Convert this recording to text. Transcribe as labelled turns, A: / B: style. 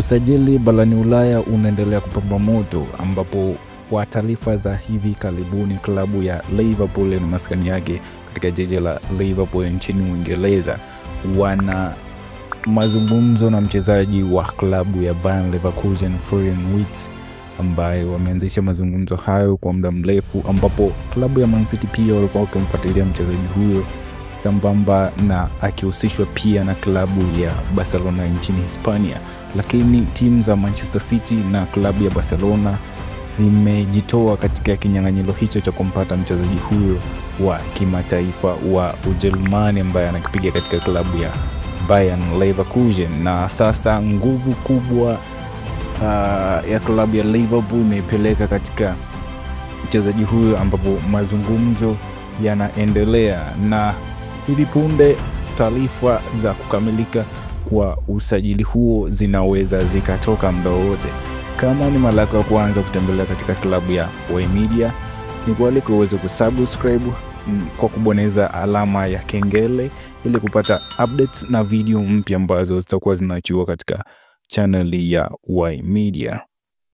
A: Usajili barani Ulaya unaendelea kupamba moto, ambapo kwa taarifa za hivi karibuni klabu ya Liverpool na maskani yake katika jiji la Liverpool nchini Uingereza wana mazungumzo na mchezaji wa klabu ya Bayer Leverkusen Florian Wirtz, ambaye wameanzisha mazungumzo hayo kwa muda mrefu, ambapo klabu ya Man City pia walikuwa wakimfuatilia mchezaji huyo, sambamba na akihusishwa pia na klabu ya Barcelona nchini Hispania. Lakini timu za Manchester City na klabu ya Barcelona zimejitoa katika kinyang'anyiro hicho cha kumpata mchezaji huyo wa kimataifa wa Ujerumani ambaye anakipiga katika klabu ya Bayer Leverkusen. Na sasa nguvu kubwa ya klabu ya Liverpool imepeleka katika mchezaji huyo, ambapo mazungumzo yanaendelea, na hivi punde taarifa za kukamilika kwa usajili huo zinaweza zikatoka muda wote. Kama ni mara yako ya kwanza kutembelea katika klabu ya Y Media, ni kualika uweze kusubscribe kwa kubonyeza alama ya kengele ili kupata updates na video mpya ambazo zitakuwa zinaachiwa katika channel ya Y Media.